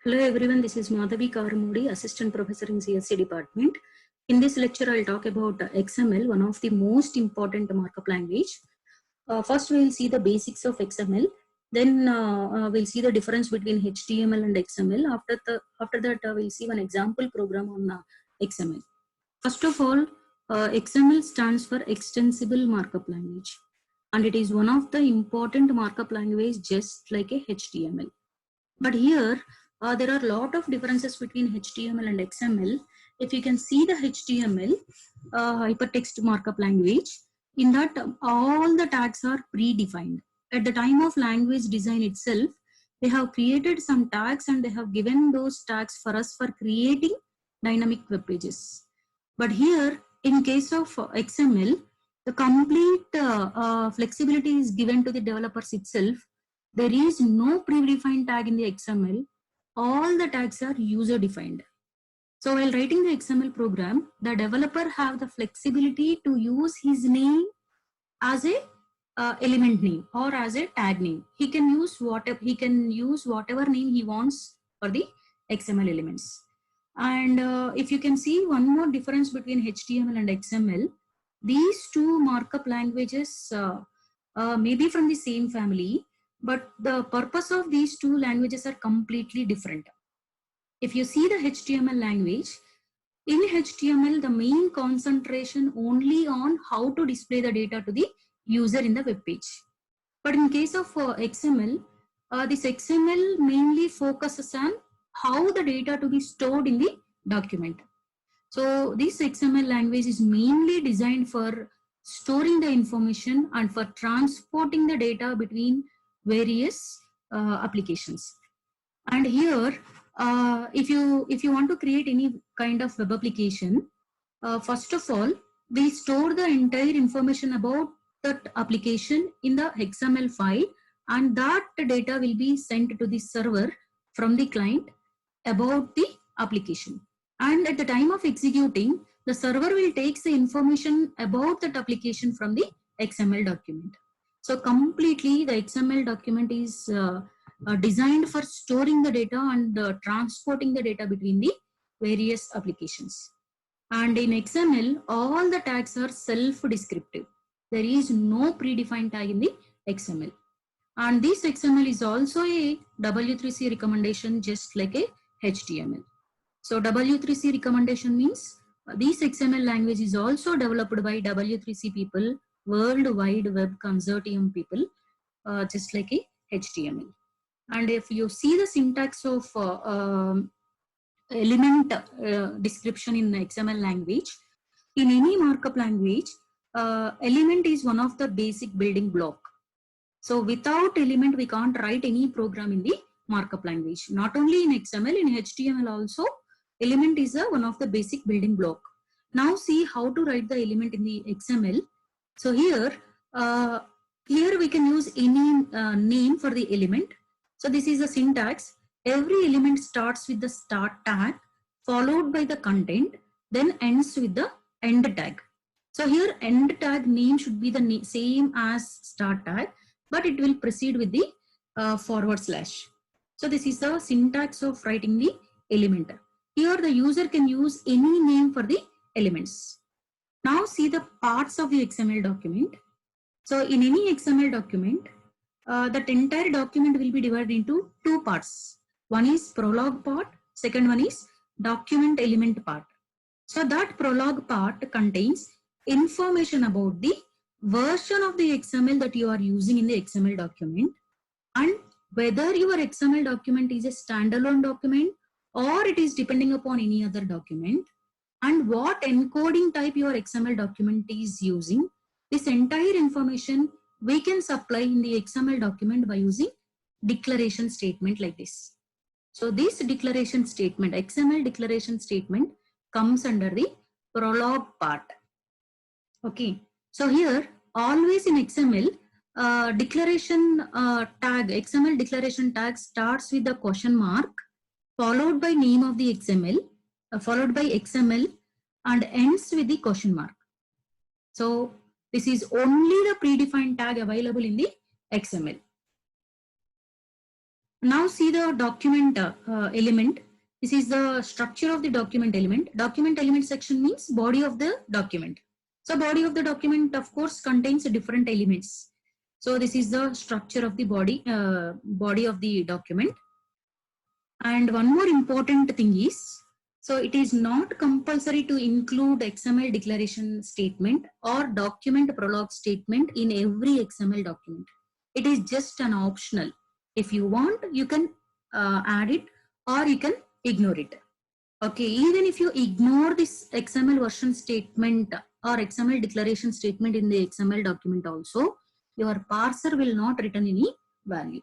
Hello everyone, this is Madhavi Karamudi, Assistant Professor in CSC Department. In this lecture, I'll talk about XML, one of the most important markup language. First, we'll see the basics of XML. Then we'll see the difference between HTML and XML. After that, we'll see one example program on XML. First of all, XML stands for Extensible Markup Language. And it is one of the important markup language just like a HTML. But here, there are a lot of differences between HTML and XML. If you can see the HTML, hypertext markup language, in that all the tags are predefined. At the time of language design itself, they have created some tags and they have given those tags for us for creating dynamic web pages. But here, in case of XML, the complete flexibility is given to the developers itself. There is no predefined tag in the XML. All the tags are user defined. So while writing the XML program, the developer have the flexibility to use his name as a element name or as a tag name. He can use whatever name he wants for the XML elements. And if you can see one more difference between HTML and XML, these two markup languages may be from the same family, but the purpose of these two languages are completely different. If you see the HTML language, in HTML, the main concentration only on how to display the data to the user in the web page. But in case of XML, this XML mainly focuses on how the data to be stored in the document. So this XML language is mainly designed for storing the information and for transporting the data between various applications. And here, if you want to create any kind of web application, first of all, we store the entire information about that application in the XML file, and that data will be sent to the server from the client about the application. And at the time of executing, the server will take the information about that application from the XML document. So completely the XML document is designed for storing the data and transporting the data between the various applications. And in XML, all the tags are self-descriptive. There is no predefined tag in the XML. And this XML is also a W3C recommendation just like a HTML. So W3C recommendation means this XML language is also developed by W3C people, World Wide Web Consortium people, just like a HTML. And if you see the syntax of element description in the XML language, in any markup language, element is one of the basic building block. So without element, we can't write any program in the markup language. Not only in XML, in HTML also, element is one of the basic building block. Now see how to write the element in the XML. So here we can use any name for the element. So this is the syntax. Every element starts with the start tag, followed by the content, then ends with the end tag. So here end tag name should be the same as start tag, but it will proceed with the forward slash. So this is the syntax of writing the element. Here the user can use any name for the elements. Now see the parts of the XML document. So in any XML document, that entire document will be divided into two parts. One is prologue part, second one is document element part. So that prologue part contains information about the version of the XML that you are using in the XML document, and whether your XML document is a standalone document or it is depending upon any other document, and what encoding type your XML document is using. This entire information we can supply in the XML document by using declaration statement like this. So this declaration statement, XML declaration statement, comes under the prologue part. Okay, so here always in XML, declaration tag, XML declaration tag starts with the question mark, followed by name of the XML, followed by XML, and ends with the question mark. So this is only the predefined tag available in the XML. Now see the document element. This is the structure of the document element. Document element section means body of the document. So body of the document of course contains different elements. So this is the structure of the body of the document. And one more important thing is, so it is not compulsory to include XML declaration statement or document prologue statement in every XML document. It is just an optional. If you want, you can add it or you can ignore it. Okay, even if you ignore this XML version statement or XML declaration statement in the XML document also, your parser will not return any value.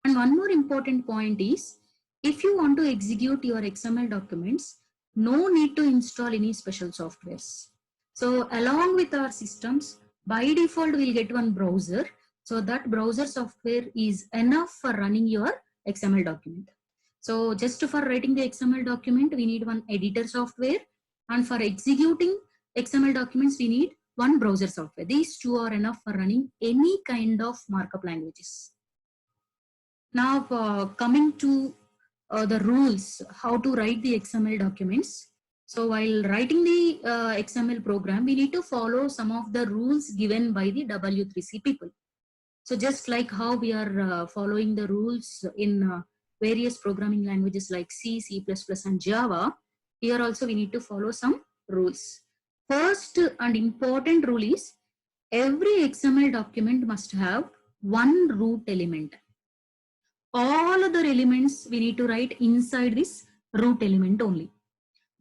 And one more important point is, if you want to execute your XML documents, no need to install any special softwares. So along with our systems, by default, we'll get one browser. So that browser software is enough for running your XML document. So just for writing the XML document, we need one editor software. And for executing XML documents, we need one browser software. These two are enough for running any kind of markup languages. Now coming to the rules, how to write the XML documents. So while writing the XML program, we need to follow some of the rules given by the W3C people. So just like how we are following the rules in various programming languages like C, C++, and Java, here also we need to follow some rules. First and important rule is, every XML document must have one root element. All other elements we need to write inside this root element only.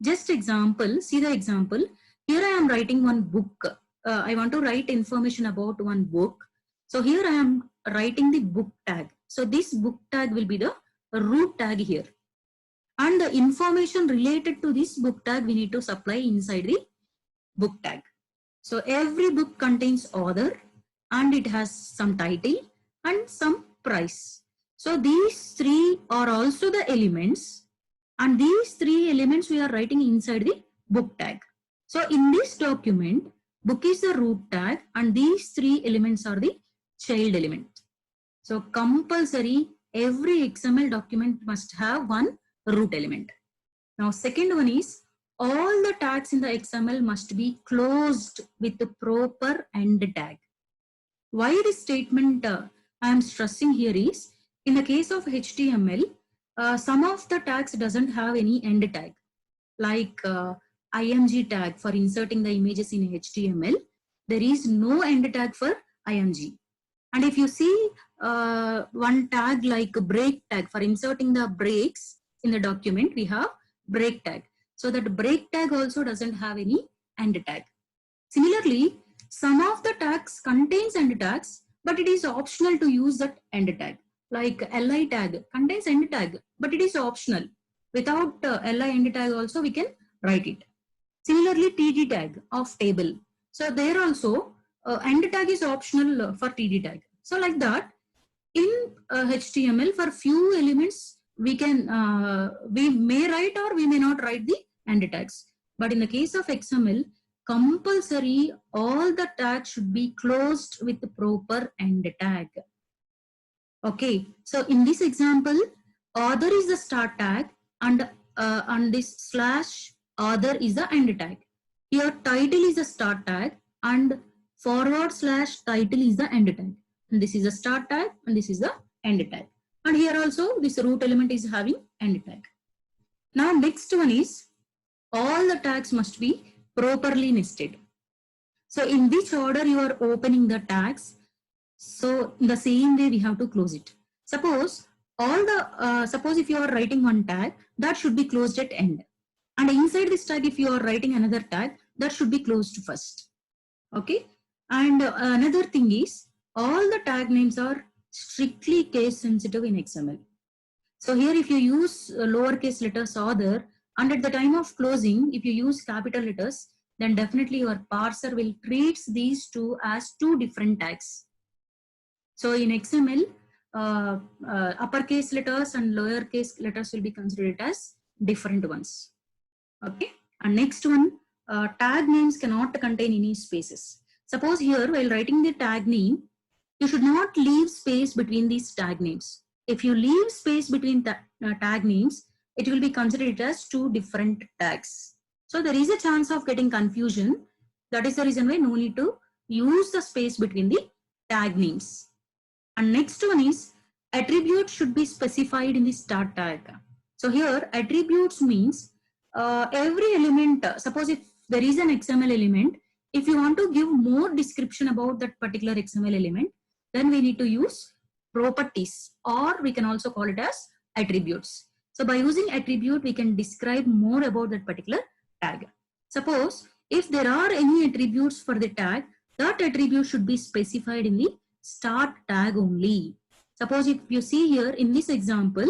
Just example, see the example. Here I am writing one book. I want to write information about one book. So here I am writing the book tag. So this book tag will be the root tag here. And the information related to this book tag we need to supply inside the book tag. So every book contains author and it has some title and some price. So these three are also the elements, and these three elements we are writing inside the book tag. So in this document, book is the root tag and these three elements are the child element. So compulsory, every XML document must have one root element. Now second one is, all the tags in the XML must be closed with the proper end tag. Why this statement I am stressing here is, in the case of HTML, some of the tags doesn't have any end tag, like img tag for inserting the images in HTML. There is no end tag for img. And if you see one tag like break tag for inserting the breaks in the document, we have break tag. So that break tag also doesn't have any end tag. Similarly, some of the tags contains end tags, but it is optional to use that end tag. Like li tag contains end tag, but it is optional. Without li end tag also we can write it. Similarly, td tag of table. So there also end tag is optional for td tag. So like that, in HTML for few elements we can we may write or we may not write the end tags. But in the case of XML, compulsory all the tags should be closed with the proper end tag. Okay, so in this example, author is the start tag and this slash author is the end tag. Here title is the start tag and forward slash title is the end tag. And this is the start tag and this is the end tag. And here also this root element is having end tag. Now next one is, all the tags must be properly nested. So in which order you are opening the tags, so in the same way we have to close it. Suppose all the suppose if you are writing one tag, that should be closed at end, and inside this tag if you are writing another tag, that should be closed first. Okay, and another thing is, all the tag names are strictly case sensitive in XML. So here if you use lowercase letters author, and at the time of closing if you use capital letters, then definitely your parser will treat these two as two different tags. So in XML, uppercase letters and lowercase letters will be considered as different ones. Okay, and next one, tag names cannot contain any spaces. Suppose here while writing the tag name, you should not leave space between these tag names. if you leave space between tag names, it will be considered as two different tags. So there is a chance of getting confusion. That is the reason why no need to use the space between the tag names. And next one is attribute should be specified in the start tag. So here attributes means every element, suppose if there is an XML element, if you want to give more description about that particular XML element, then we need to use properties, or we can also call it as attributes. So by using attribute, we can describe more about that particular tag. Suppose if there are any attributes for the tag, that attribute should be specified in the start tag only. Suppose if you see here in this example,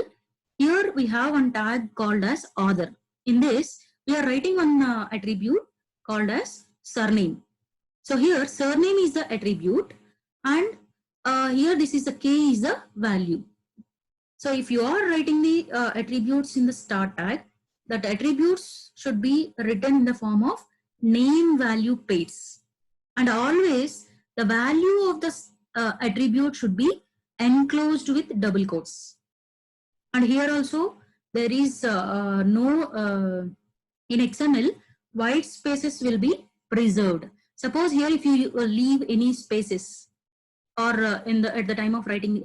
here we have one tag called as author. In this, we are writing one attribute called as surname. So here surname is the attribute, and here this is the k is the value. So if you are writing the attributes in the start tag, that attributes should be written in the form of name value pairs, and always the value of the attribute should be enclosed with double quotes. And here also there is no in XML white spaces will be preserved. Suppose here if you leave any spaces, or at the time of writing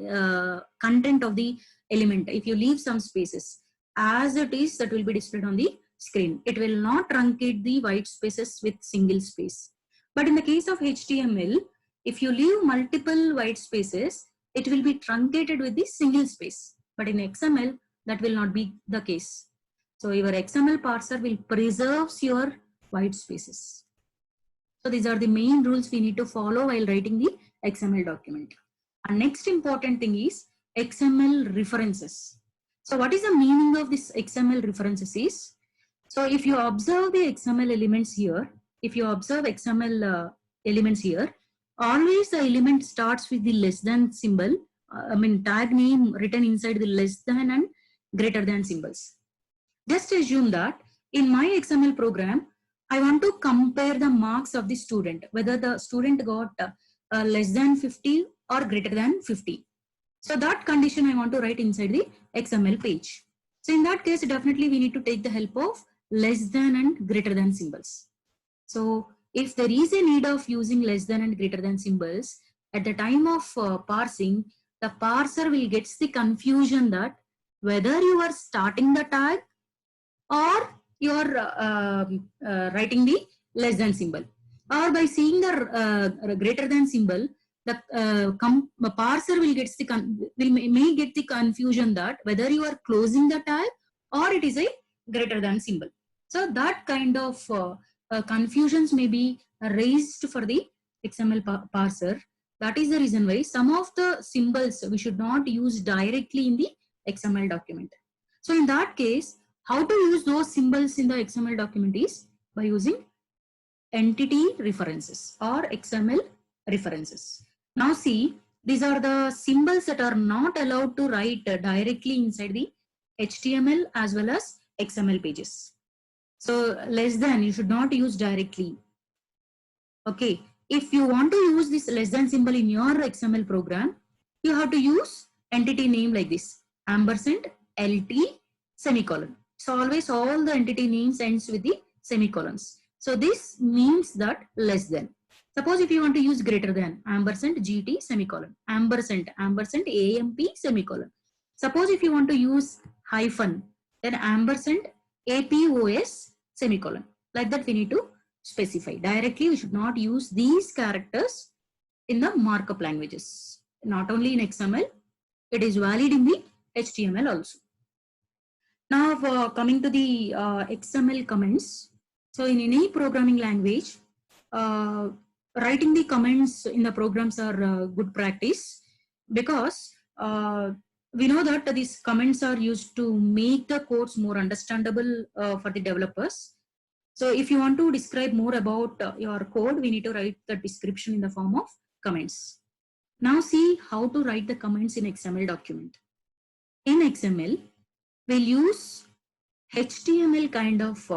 content of the element, if you leave some spaces as it is, that will be displayed on the screen. It will not truncate the white spaces with single space. But in the case of HTML, if you leave multiple white spaces, it will be truncated with the single space. But in XML, that will not be the case. So your XML parser will preserve your white spaces. So these are the main rules we need to follow while writing the XML document. And next important thing is XML references. So what is the meaning of this XML references is, so if you observe the XML elements here, if you observe XML elements here, always the element starts with the less than symbol, tag name written inside the less than and greater than symbols. Just assume that in my XML program, I want to compare the marks of the student, whether the student got less than 50 or greater than 50. So that condition I want to write inside the XML page. So in that case, definitely we need to take the help of less than and greater than symbols. So if there is a need of using less than and greater than symbols, at the time of parsing, the parser will get the confusion that whether you are starting the tag or you are writing the less than symbol, or by seeing the greater than symbol, the parser will get may get the confusion that whether you are closing the tag or it is a greater than symbol. So that kind of confusions may be raised for the XML parser. That is the reason why some of the symbols we should not use directly in the XML document. So in that case, how to use those symbols in the XML document is by using entity references or XML references. Now see, these are the symbols that are not allowed to write directly inside the HTML as well as XML pages. So less than you should not use directly. Okay, if you want to use this less than symbol in your XML program, you have to use entity name like this, ampersand LT semicolon. So always all the entity names ends with the semicolons. So this means that less than. Suppose if you want to use greater than, ampersand GT semicolon, ampersand AMP semicolon. Suppose if you want to use hyphen, then ampersand APOS semicolon. Like that we need to specify. Directly we should not use these characters in the markup languages. Not only in XML, it is valid in the HTML also. Now coming to the XML comments. So in any programming language, writing the comments in the programs are good practice, because we know that these comments are used to make the codes more understandable for the developers. So if you want to describe more about your code, we need to write the description in the form of comments. Now see how to write the comments in XML document. In XML, we'll use HTML kind of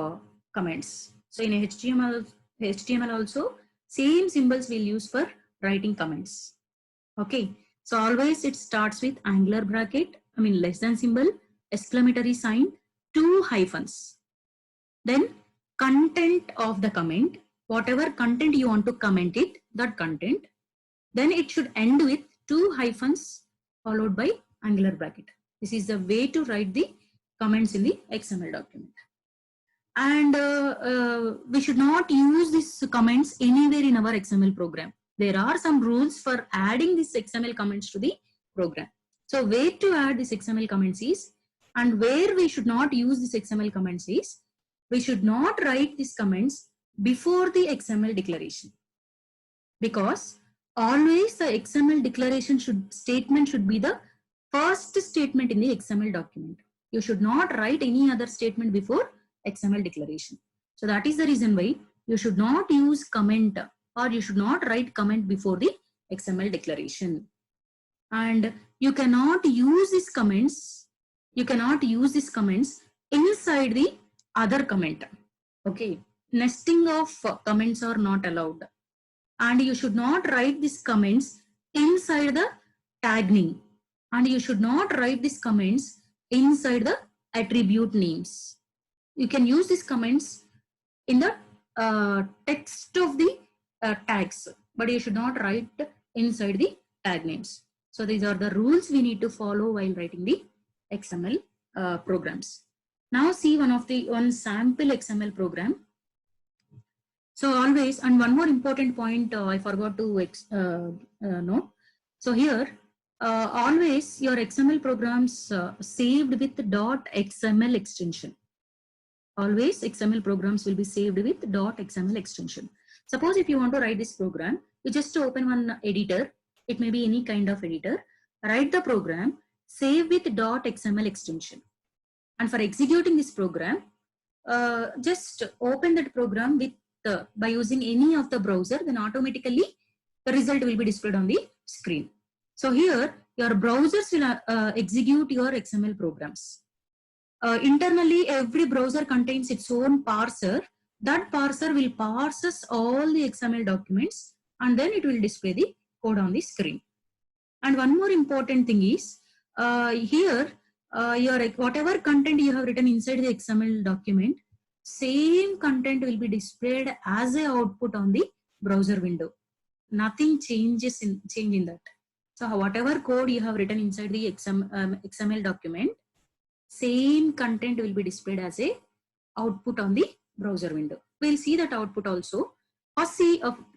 comments. So in HTML also, same symbols we'll use for writing comments. Okay, so always it starts with angular bracket less than symbol, exclamatory sign, 2 hyphens. Then content of the comment, whatever content you want to comment it, that content. Then it should end with 2 hyphens followed by angular bracket. This is the way to write the comments in the XML document. And we should not use these comments anywhere in our XML program. There are some rules for adding these XML comments to the program. So where to add these XML comments is, and where we should not use these XML comments is, we should not write these comments before the XML declaration. Because always the XML declaration statement should be the first statement in the XML document. You should not write any other statement before XML declaration. So that is the reason why you should not use comment, or you should not write comment before the XML declaration. And you cannot use these comments. You cannot use these comments inside the other comment. Okay, nesting of comments are not allowed. And you should not write these comments inside the tag name. And you should not write these comments inside the attribute names. You can use these comments in the text of the tags, but you should not write inside the tag names. So these are the rules we need to follow while writing the XML programs. Now see one sample XML program. So always, and one more important point I forgot to note. So here, always your XML programs saved with .xml extension. Always XML programs will be saved with .xml extension. Suppose if you want to write this program, you just open one editor. It may be any kind of editor. Write the program, save with .xml extension. And for executing this program, just open that program with by using any of the browser, then automatically the result will be displayed on the screen. So here your browsers will execute your XML programs. Internally, every browser contains its own parser. That parser will parse all the XML documents, and then it will display the code on the screen. And one more important thing is, here your whatever content you have written inside the XML document, same content will be displayed as a output on the browser window. Nothing changes in that. So whatever code you have written inside the XML document, same content will be displayed as a output on the browser window. We'll see that output also. First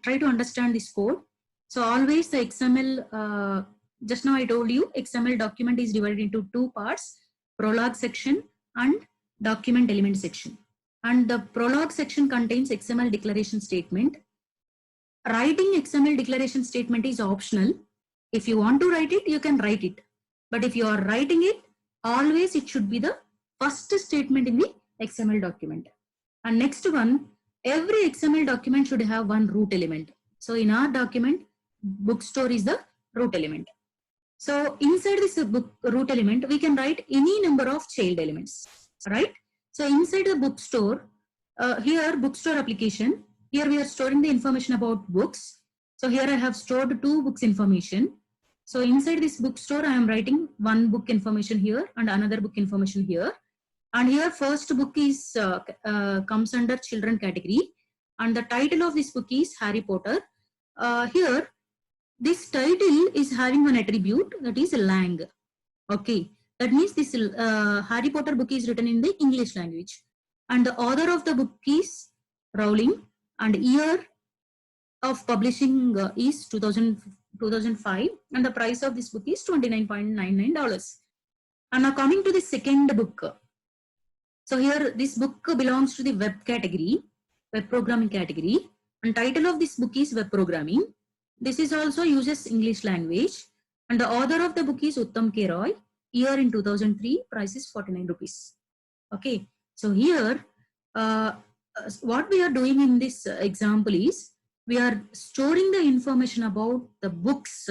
try to understand this code. So always the XML, just now I told you, XML document is divided into 2 parts, prologue section and document element section. And the prologue section contains XML declaration statement. Writing XML declaration statement is optional. If you want to write it, you can write it. But if you are writing it, always it should be the first statement in the XML document. And next one, every XML document should have one root element. So in our document, bookstore is the root element. So inside this root element, we can write any number of child elements, right? So inside the bookstore, here bookstore application, here we are storing the information about books. So here I have stored 2 books information. So inside this bookstore, I am writing one book information here and another book information here. And here first book is comes under children category. And the title of this book is Harry Potter. Here, this title is having one attribute, that is lang. Okay, that means this Harry Potter book is written in the English language. And the author of the book is Rowling, and year of publishing is 2005, and the price of this book is $29.99. And now coming to the second book. So here this book belongs to the web category, web programming category, and title of this book is web programming. This is also uses English language, and the author of the book is Uttam K. Roy, year in 2003, price is 49 rupees. Okay, so here what we are doing in this example is, we are storing the information about the books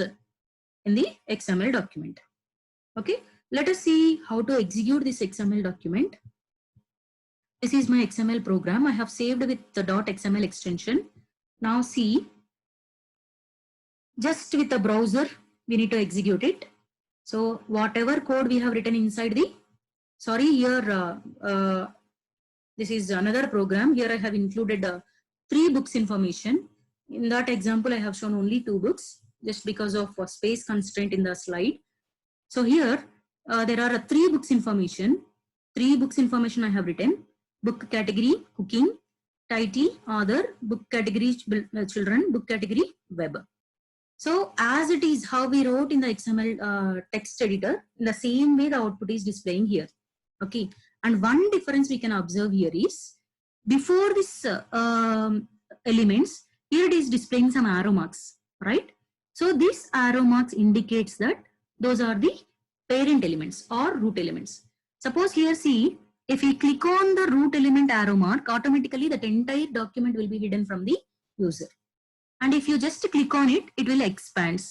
in the XML document. Okay, let us see how to execute this XML document. This is my XML program. I have saved with the .xml extension. Now see, just with the browser, we need to execute it. So whatever code we have written inside the, sorry, here, this is another program. Here I have included 3 books information. In that example, I have shown only 2 books just because of space constraint in the slide. So here there are 3 books information. 3 books information I have written. Book category, cooking, title, author, book category, children, book category, web. So as it is how we wrote in the XML text editor, in the same way the output is displaying here. Okay. And one difference we can observe here is, before this elements, here it is displaying some arrow marks, right? So this arrow marks indicates that those are the parent elements or root elements. Suppose here see, if we click on the root element arrow mark, automatically that entire document will be hidden from the user. And if you just click on it, it will expand.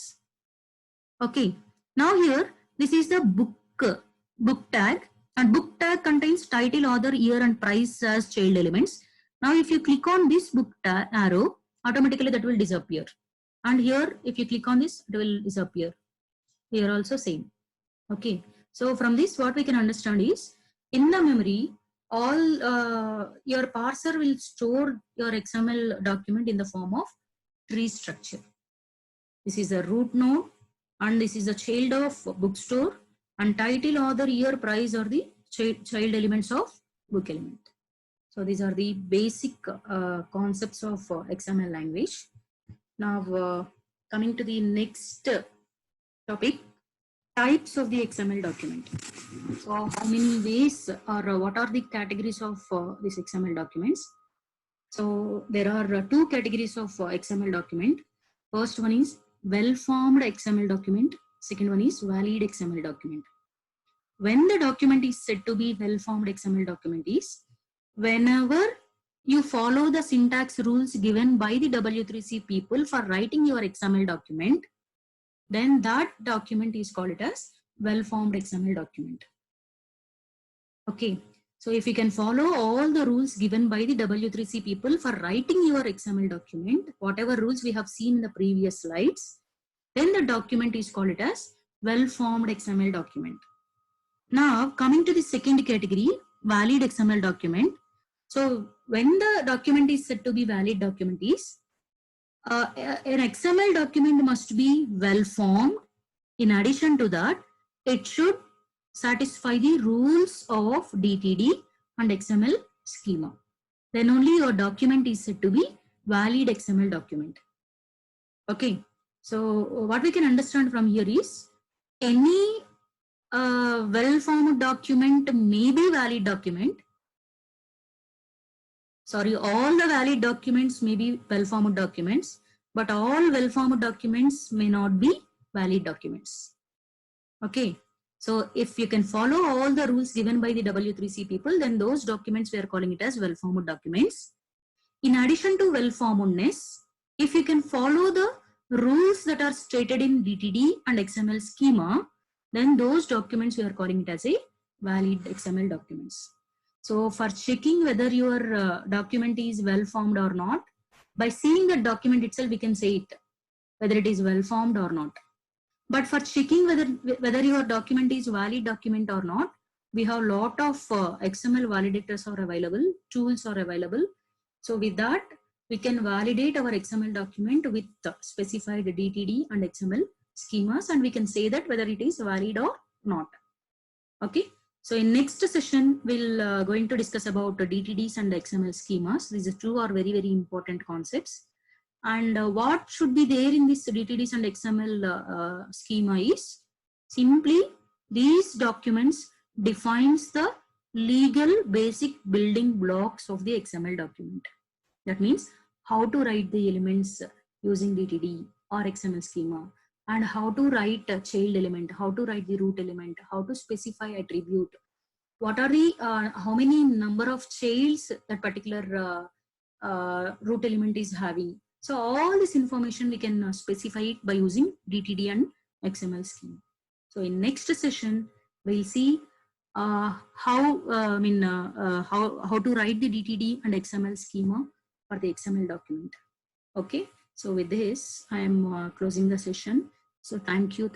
Okay. Now here, this is the book tag, and book tag contains title, author, year, and price as child elements. Now, if you click on this book tag arrow, automatically that will disappear. And here, if you click on this, it will disappear. Here also same. Okay. So from this, what we can understand is, in the memory, all your parser will store your XML document in the form of tree structure. This is a root node, and this is a child of bookstore, and title, author, year, price are the child elements of book element. So these are the basic concepts of XML language. Now coming to the next topic, types of the XML document. So how many ways, or what are the categories of these XML documents? So there are 2 categories of XML document. First one is well-formed XML document. Second one is valid XML document. When the document is said to be well-formed XML document is, whenever you follow the syntax rules given by the W3C people for writing your XML document, then that document is called it as well-formed XML document. Okay. So if you can follow all the rules given by the W3C people for writing your XML document, whatever rules we have seen in the previous slides, then the document is called it as well-formed XML document. Now coming to the second category, valid XML document. So when the document is said to be valid document is, an XML document must be well-formed. In addition to that, it should satisfy the rules of DTD and XML schema. Then only your document is said to be valid XML document. Okay. So what we can understand from here is, any well-formed document may be valid document. Sorry, all the valid documents may be well-formed documents, but all well-formed documents may not be valid documents. Okay. So if you can follow all the rules given by the W3C people, then those documents we are calling it as well-formed documents. In addition to well-formedness, if you can follow the rules that are stated in DTD and XML schema, then those documents we are calling it as a valid XML documents. So for checking whether your document is well-formed or not, by seeing the document itself, we can say it, whether it is well-formed or not. But for checking whether your document is valid document or not, we have a lot of XML validators are available, tools are available. So with that, we can validate our XML document with specified DTD and XML schemas, and we can say that whether it is valid or not. Okay. So in next session, we'll going to discuss about DTDs and XML schemas. These two are very, very important concepts. And what should be there in this DTDs and XML schema is, simply these documents defines the legal basic building blocks of the XML document. That means how to write the elements using DTD or XML schema, and how to write a child element, how to write the root element, how to specify attribute, what are the how many number of childs that particular root element is having. So all this information we can specify it by using DTD and XML schema. So in next session, we'll see how to write the DTD and XML schema for the XML document. Okay. So with this, I am closing the session. So thank you.